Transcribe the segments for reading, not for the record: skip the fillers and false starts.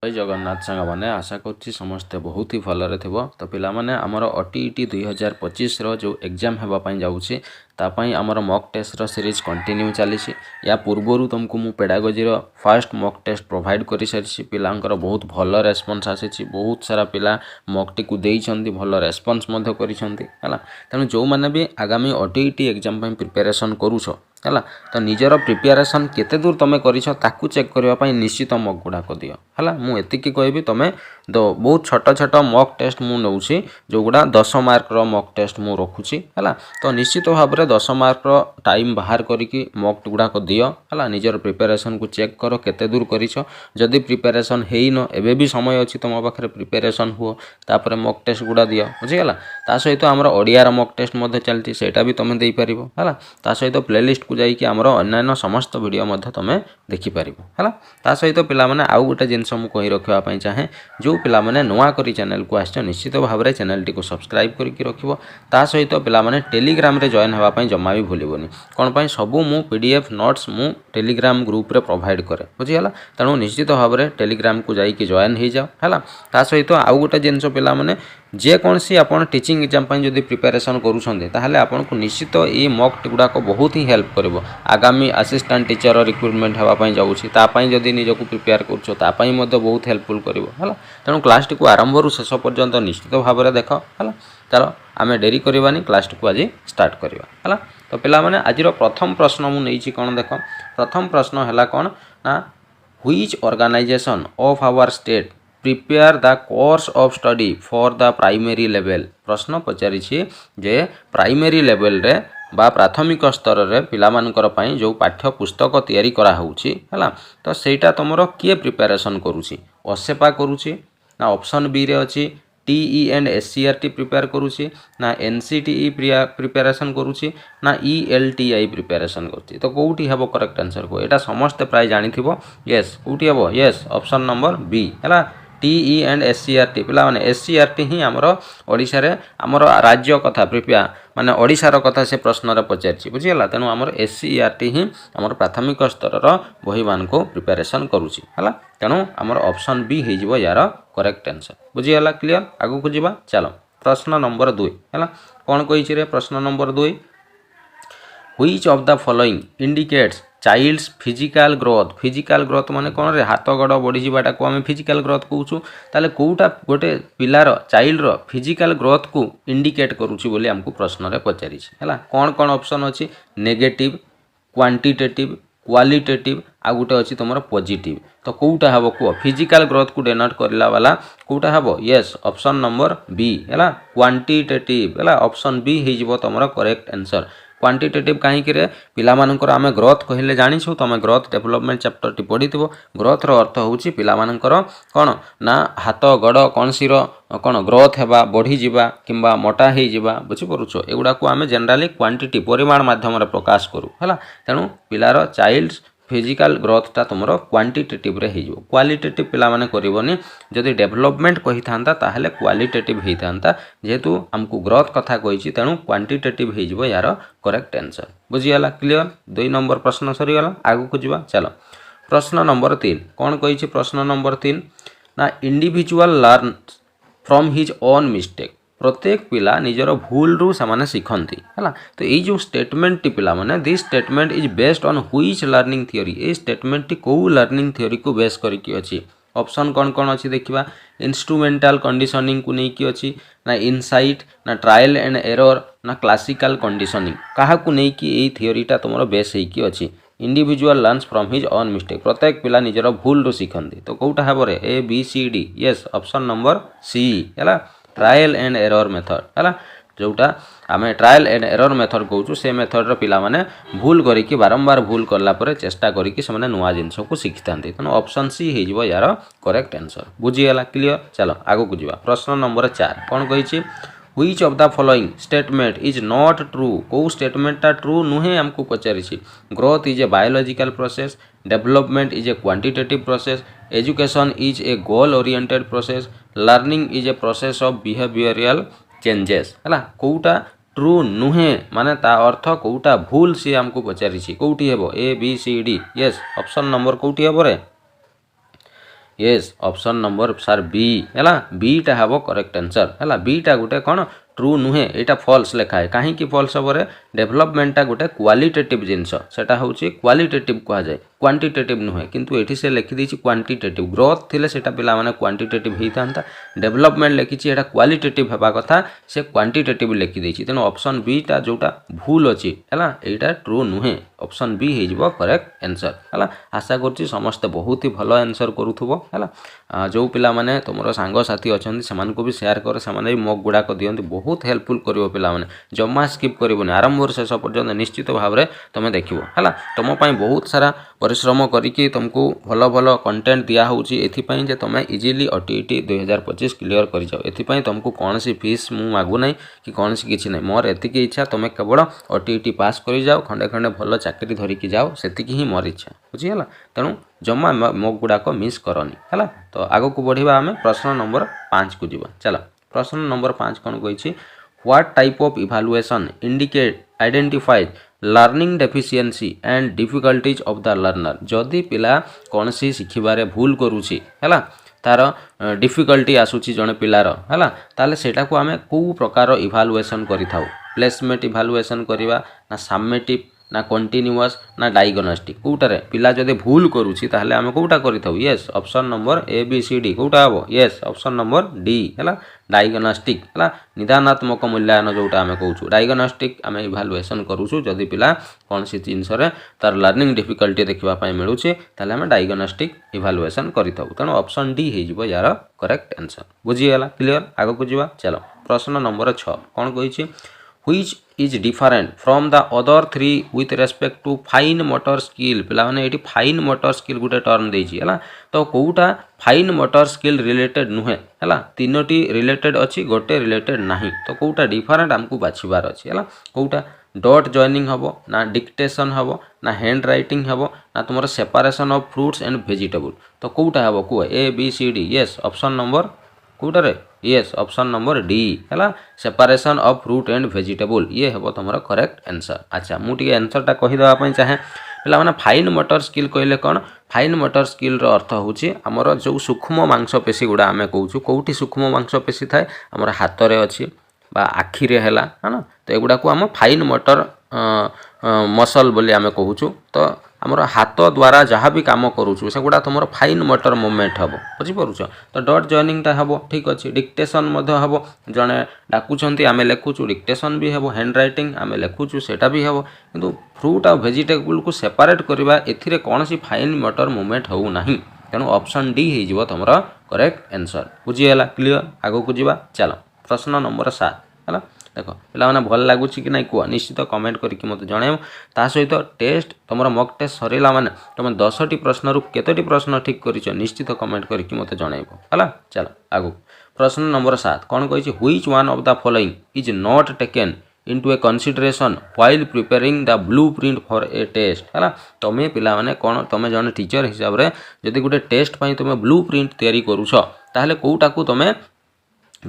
जय जगन्नाथ सांग मैंने आशा करुच्ची समस्ते बहुत ही भलरे थी। तो पिलामाने आमर OTET 2025 जो एग्जाम होगापाई जाऊँगी तापाई आमर मॉक टेस्ट रो सीरीज कंटिन्यू चली। या पूर्वर तुमको मु pedagogy row first mock test provide कर सारी पिलांकर बहुत भल रेस्पॉन्स आसी। बहुत सारा पिला मॉक टी को देइछंती भल रेस्पॉन्स मध्य करिसेंती हला। तेणु जो माने भी आगामी OTET एग्जाम पई प्रिपरेशन करूछ है तो निजर प्रिपेरेसन केते दूर तुम कर चेक करने निश्चित मॉक गुड़ाक दियो है। मुझे कहबी तुम बहुत छोट छोट मॉक टेस्ट मु नौची जो गुड़ा 10 मार्क रो मॉक टेस्ट मु रखुची है। तो निश्चित भाव में 10 मार्क रो टाइम बाहर करिकी मॉक गुड़ाक दियो है। निजर प्रिपेरेसन को चेक कर केते दूर करिछ। जदि प्रिपेरेसन हेइन एबे भी समय अच्छी तुम पाखे प्रिपेरेसन हुओ तापर मॉक टेस्ट गुड़ा दियो बुझीगला। ता सहित आमर ओडिया मॉक टेस्ट चलती सेटा भी तुम दे पारिबो है। ता सहित प्लेलिस्ट को जाइए आमर अन्य समस्त वीडियो तुम देखिपर है। ता सहित पिला माने आउ गोटे जिनस मुझे कही रखापी चाहे जो पिला माने नुआ करी चैनल को आस निश्चित भाव में चैनल टी को सब्सक्राइब करके रखिबो। ता सहित पिला माने टेलीग्राम रे जॉइन होगापाई जमा भी भूलबनी कौन पाई सबू मु PDF नोट्स मु टेलीग्राम ग्रुप रे प्रोवाइड करे बुझीगला। तेणु निश्चित भाव में टेलीग्राम को जाइए जॉइन हो जाओ है। ता सहित आउ गोटे जिनस पिला माने जेकोसी आप टीचिंग एग्जाम जब प्रिपेरेसन करुँचे आपन को निश्चित ये मॉक गुड़ाक बहुत ही हेल्प कर। आगामी असिस्टेंट टीचर रिक्रुटमेंट होगापाई जाऊँगी जदि निजक प्रिपेयर करूँ बहुत हेल्पफुल कर। तेणु क्लास टी को आरंभ रू शेष पर्यंत निश्चित भाव में देख है। चलो आम डेरी करवानी क्लास टी को आज स्टार्ट करवा है। तो पिला माने आज प्रथम प्रश्न मुझे कौन देख प्रथम प्रश्न है कौन ना which organisation of our state prepare the course of study for the primary level. प्रश्न पचारि जे प्राइमरी लेवल रे बा प्राथमिक स्तर रे पिलामानकर पई जो पाठ्य पुस्तक तैयारी करा होउची हला। तो सेटा तुमरो किए प्रिपरेशन करूची ओसेपा करूची ना ऑप्शन बी रे अछि TE एंड SCRT प्रिपेयर करूची ना NCTE प्रिपरेशन करूची ना ELTI प्रिपरेशन करूची। तो कोउटी हेबो करेक्ट आंसर को एटा समस्त प्राय जानिथिबो यस कोउटी हेबो यस ऑप्शन नंबर बी हला TE एंड SCRT पिला माने SCRT ही आमर ओडिशा रे आमर राज्य कथा प्रिपेयर माने ओडिशार कथा से प्रश्न रे पचारछि बुझिगला। तेणु आमर SCRT ही आमर प्राथमिक स्तर रो बही मान को प्रिपरेशन करूछि हला। तेणु आमर ऑप्शन बी हे जिवो यार करेक्ट आंसर बुझिगला क्लियर। आगु को जिबा चलो प्रश्न नंबर 2 हला कोन कहिछि रे प्रश्न number 2 which of the following indicates child's physical growth माने कौन रे हाथ गोड़ बढ़ी जावाटा को आम फिजिकल ग्रोथ कहूँ। ताले कोटा गोटे पिलार चाइल्ड रो फिजिकल ग्रोथ को इंडिकेट करूची बोली हमको प्रश्न रे पचारि है। कौन कौन ऑप्शन अच्छी नेगेटिव क्वांटिटेटिव क्वालिटेटिव आ गोटे अच्छी तुम पॉजिटिव। तो कोटा हम कह फिजिकल ग्रोथ को डेनोट करला वाला कोटा हम यस ऑप्शन नंबर बी है क्वांटिटेटिव है ऑप्शन बी हो तुम करेक्ट आंसर। क्वांटिटेटिव कहीं पिलामानंकर आम ग्रोथ कहले जानिछु तुम ग्रोथ डेवलपमेंट चैप्टर टी पढ़ी ग्रोथ रो अर्थ होउची पिलामानंकर कौन ना हाथ गड़ कौनसीर कौन ग्रोथ हेबा बढ़ी जिबा किंबा मोटा हो जिबा बुझी परुछ एगुड़ा को आम जनरली क्वांटिटी परिमाण माध्यम प्रकाश करूँ है। तेणु पिलार चाइल्ड फिजिकल ग्रोथटा तुम क्वांटिटेटिव रे हो क्वालिटेटिव पिला माने करबनी जदि डेवलपमेंट कही था ताहले क्वालिटेटिव होता जेहेतु हमको ग्रोथ कथा कही तेणु क्वांटिटेटिव हो यार करेक्ट आंसर बुझीगला क्लियर। 2 नंबर प्रश्न सरीगला आगु को जिबा चलो प्रश्न नंबर 3 कौन कही प्रश्न नंबर 3 ना individual learn from his own mistake प्रत्येक पिला निजर भूल रु से शिखती है। तो ये जो स्टेटमेंट टी पिला माने this statement is based on which learning theory ये स्टेटमेंट टी को लर्निंग थ्योरी को बेस करके अच्छी। ऑप्शन कौन कौन अच्छी देखा इंस्ट्रूमेंटल कंडीशनिंग को लेकिन अच्छी ना इनसाइट ना ट्रायल एंड एरर ना क्लासिकल कंडीशनिंग क्या नहीं थ्योरीटा तुम बेस होगी अच्छी। Individual learns from his own mistake प्रत्येक पिला निजर भूल रु शिखती। तो कौटा हे रे ABCD yes option number C है ट्रायल एंड एरर मेथड है जोटा आम ट्रायल एंड एरर मेथड कहूँ से मेथड पिला माने भूल करी बारंबार भूल कला चेष्टा करी नुआ जिनस को शिखी था। तेणु ऑप्शन सी हो यार करेक्ट आंसर बुझीगला क्लियर। चलो आगु को जावा प्रश्न नंबर 4 कौन कही which of the following statement is not true को स्टेटमेंटा ट्रू नुहे हमको पचारि growth is a biological process development is a quantitative process education is a goal oriented process learning is a process of behavioural changes है कोटा true नुहे माने ता अर्थ कोटा भूल सी हमको पचारि कोटी हेबो ABCD यस ऑप्शन नंबर कोटी हेबो रे yes option number sir B है बीटा हम करेक्ट आंसर है बीटा गोटे कौन ट्रू नुहे यहाँ फॉल्स लिखा है कहीं फॉल्स हम डेवलपमेंटा गोटे क्वालिटेटिव जिनस सेटा हूँ क्वालिटेटिव कहुए क्वांटिटेटिव नुहे किंतु ये से लिखिदी क्वांटिटेटिव ग्रोथ थिले सेटा पिला माने क्वांटिटेटिव होता डेवलपमेंट लिखी है क्वालिटेटिव होगा कथा से क्वांटिटेटिव लिखिदी तेणु ऑप्शन बीटा जोटा भूल अच्छी है यहाँ ट्रू नुहे ऑप्शन बी हो करेक्ट आंसर है आशा करुँच समस्ते बहुत ही भल आंसर करूथुबो है जो पिला माने तुम सांगसाथी अच्छा से भी शेयर कर से मक गुड़ाक दिखती बहुत हेल्पफुल कर पिला माने जमा स्किप करबनी आरंभ शेष पर्यंत निश्चित भाव में तुम देख है तुम बहुत सारा परिश्रम करी तुमको भल भल कंटेंट दिया होपाई जे तुम इजिली OTET 2025 क्लियर कर जाओ एपाई तुमको कौन सी फीस मुझे मागुना कि कौन सी किसी ना मोर एतिक इच्छा तुम केवल OTET पास कर जाओ खंडे खंडे भल चाकरी धरिकी जाओ से ही मोर इच्छा बुझीगला तेणु जमा मक गुड़ाक मिस करनी है तो आग को बढ़िया आम प्रश्न नंबर 5 को जीवा चलो प्रश्न नंबर 5 कौन कही what type of evaluation indicate identifies learning deficiency and difficulties of the learner जदि पिला कौन सी शिखबारे भूल करुँची है तार डिफिकल्टी आसूची जड़े पिलार है ताले सेटा को आम कौ प्रकार इवैल्यूएशन करिथाउ प्लेसमेंट इवैल्यूएशन करवा ना समेटिव ना कंटिन्यूअस ना डायग्नोस्टिक कौटारे पिला जदि भूल करुँची ताहले आम कौटा करिथाउ यस ऑप्शन नंबर ABCD कौटा हम यस ऑप्शन नंबर डी है डायग्नोस्टिक है निदानात्मक मूल्यांकन जोटा आम कहूँ डायग्नोस्टिक आम इवैल्यूएशन करूँ जदि पिला कौन सी जिनस तार लर्निंग डिफिकल्टी देखापी मिलूँ ताहले आम डायग्नोस्टिक इवैल्यूएशन करिथाउ तेणु ऑप्शन डी हो यार करेक्ट आंसर बुझीगला क्लियर आग को जीवा चलो प्रश्न नंबर 6 कौन कही which is different from the other three with respect to fine motor skill पिला माने एटी फाइन मोटर स्किल गोटे टर्म देछि हला तो कोउटा फाइन मोटर स्किल रिलेटेड नुहे हला तीनोटी रिलेटेड अछि गोटे रिलेटेड नाही तो कोउटा डिफरेंट हमकु बाछिबार अछि हला कोउटा डॉट जॉइनिंग हबो ना डिक्टेशन हबो ना हैंड राइटिंग हबो ना तुमर separation of fruits and vegetable तो कोउटा हबो को ABCD यस ऑप्शन नंबर कोउटारे यस ऑप्शन नंबर डी है separation of fruit and vegetable ये हम तुम करेक्ट आंसर अच्छा मुझे आंसरटा कहीदेवाई चाहे पे फाइन मोटर स्किल कहले कौन फाइन मोटर स्किल अर्थ हूँ आमर जो सूक्ष्म मांसपेशी गुड़ा आम कहूँ कौटी सूक्ष्म मांसपेशी थाए आमर हाथ में अच्छी आखिरे है ना तो युवा को आम फाइन मोटर मसल बोली आम कहूँ तो आमर हाथ द्वारा जहाँ भी कम करूँ से गुड़ा तुम फाइन मोटर मूवमेंट हम बुझीपुच तो डॉट जॉइनिंगटा हम ठीक अच्छे डिक्टेशन हम जड़े डाकुंट आम लिखुचु डिक्टेशन भी हम हैंड राइटिंग आम लिखुचु सेटा भी हम किंतु फ्रूट आ वेजिटेबल को सेपरेट करवा ए कौन सी फाइन मोटर मूवमेंट हो ना तेणु ऑप्शन डी हो तुम करेक्ट आंसर बुझीगला क्लियर आग को जीवा चलो प्रश्न नंबर 7 है देख पे भल लगुच कि ना कह निश्चित कमेंट करके मत जन ता सहित टेस्ट तुम मक टेस्ट सरला माने तुम 10टी प्रश्न केतोटी प्रश्न ठीक कर निश्चित कमेंट करके मत जनइब है चलो आगु प्रश्न नंबर 7 कौन कही which one of the following is not taken into a consideration while preparing the blueprint for a test है तुम्हें पिला माने कौन तुम जन टीचर हिसाब से जदि गोटे टेस्ट पाई तुम ब्लूप्रिंट तैयारी करुछ ताहले कोउटा को तुम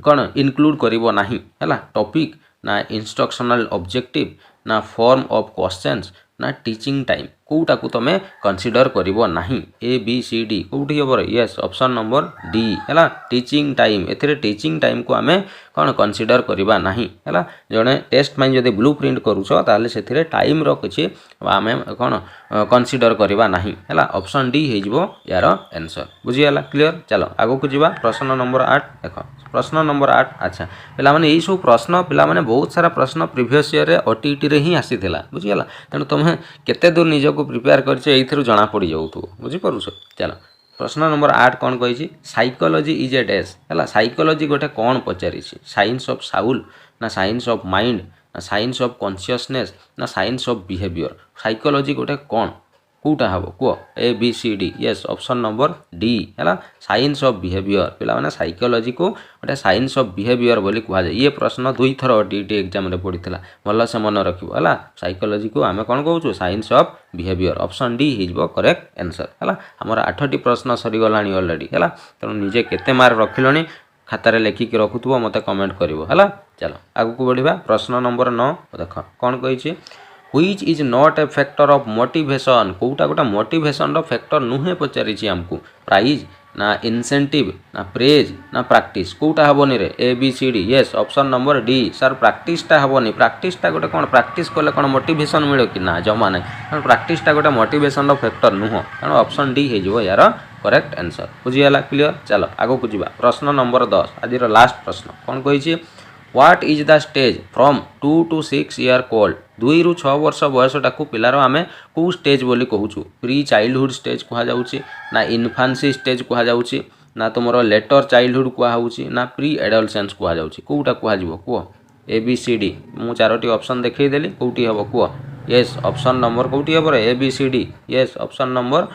कौन इनक्लूड करिवो नाही है टॉपिक ना इंस्ट्रक्शनल ऑब्जेक्टिव ना फॉर्म ऑफ क्वेश्चंस ना टीचिंग टाइम कोउटा को तुम कंसीडर करिवो नाही ABCD कोउठी हबर यस ऑप्शन नंबर डी है टीचिंग टाइम एथिरे टीचिंग टाइम को आमे कौन कंसीडर करिबा नाही है जड़े टेस्ट में जदि ब्लूप्रिंट करूछ ताले सेथिरे टाइम रो किछि आमे कौन कंसीडर करिबा नाही है ऑप्शन डी हो यार आंसर बुझीगला क्लियर चलो आगो को जीवा प्रश्न नंबर 8 देख प्रश्न नंबर 8 अच्छा पिला माने यही सब प्रश्न पिला माने बहुत सारा प्रश्न प्रीवियस ईयर OTET रे ही आसीथिला बुझीगला तेणु तुम्हें केते दूर निजको प्रिपेयर करछे एइथिरु जाना पड़ी जाउथु बुझी परुछ चलो प्रश्न नंबर 8 कौन कही साइकोलॉजी इज ए डैश है साइकोलॉजी गोटे कौन पचारि साइंस ऑफ साउल ना साइंस ऑफ माइंड ना साइंस ऑफ कॉन्शियसनेस ना साइंस ऑफ बिहेवियर साइकोलॉजी गोटे कौन कौटा हम कह ABCD yes option number D है साइंस ऑफ बिहेवियर पिला माने साइकोलॉजी को गोटे साइंस ऑफ बिहेवियर बोली कह जाए ये प्रश्न 2 थर OTET एग्जाम रे पड़ीला भल से मन रखिबो है साइकोलॉजी को आम कौन कहूँ science of behaviour option D हो करेक्ट आंसर है आमर 8टी प्रश्न सरीगला ऑलरेडी है तेणु निजे केते मार्क रखिलनी खातार लेखिकी रखुव मत कमेंट कर चलो आगू को बढ़िया प्रश्न नंबर 9 देख कौन कही which is not a factor of motivation कोटा गोटा मोटिवेशन रो फैक्टर नुहे पचारि आमको प्राइज ना इनसेंटिव ना प्रेज ना प्रैक्टिस कोटा हेनी रे A B C D yes option number D sir प्रैक्टिसटा हेनी प्रैक्टिसटा गोटे कौन प्रैक्टिस कले कौन मोटिवेशन मिले कि ना जमा ना कारण प्रैक्टिसटा गोटे मोटिवेशन फैक्टर नुह तेणु ऑप्शन डी हो यार करेक्ट आंसर बुझीगला क्लियर चलो आगो को जीवा प्रश्न नंबर 10 आज लास्ट प्रश्न कौन कही what is the stage from 2 to 6 year cold 2 ରୁ 6 वर्ष बयसटा को पिलार आम कौ स्टेज बोली कहूँ प्री चाइल्डहुड स्टेज कहुच्छी ना इनफान्सी स्टेज कहुच्छी ना तुम लेटर चाइल्डहुड कहुच्छी ना प्री एडोलसेंस कहुच्छी कौटा कह कह ए बी सी डी मु 4टी ऑप्शन देखईदेली कौटी हम कह येस ऑप्शन नंबर कौटी हम A B C D yes option number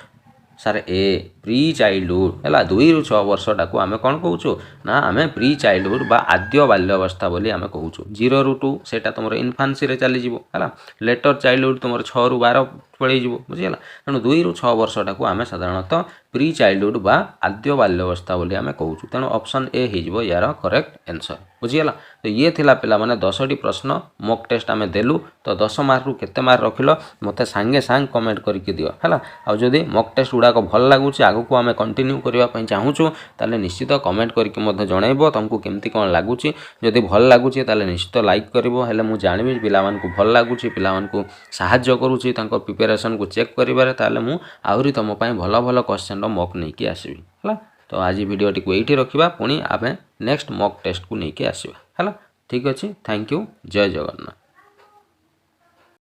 सारे ए प्री चाइल्डहुड है 2 ରୁ 6 वर्षटा को आम कौन कहूँ ना आम प्री चाइल्डहुड बा आद्य बाल्यावस्था बोली आम कहूँ 0 ରୁ 2 सेटा तुम इनफान्सी रे चली है लेटर चाइल्डहुड तुम 6 ରୁ 12 पलैज बुझीगला तेणु 2 ରୁ 6 वर्षटा को आम साधारणतः प्री चाइल्डहुड बा आद्य बाल्यावस्था बोली आम कहूँ तेणु ऑप्शन ए हो यार करेक्ट आंसर बुझीगला तो ये थिला पिला माने 10टी प्रश्न मॉक टेस्ट आम देलु तो 10 मार्क रु केते मार्क रखिल मते सांगे सांग कमेंट करके दियो है आ जदि मॉक टेस्ट गुड़ाक भल लगुच आगु आम कंटिन्यू करने चाहूँ ताले निश्चित कमेंट करके जनइब तुमको केमती कौन लगुच जदि भल लगुच ताले निश्चित लाइक करिवो हेले मु जानिबि पिला मानकु भल लगुच पिला मानकु सहाय्य करूची तांको प्रिपरेशन को चेक करिबारे ताले मु आहुरी तुम पई भल भल क्वेश्चन रो मॉक नहीं कि आसीबि है तो आज वीडियोटी को यही रखा पुणी आम नेक्स्ट मॉक टेस्ट को लेकिन आसवा है ठीक अच्छे थैंक यू जय जगन्नाथ।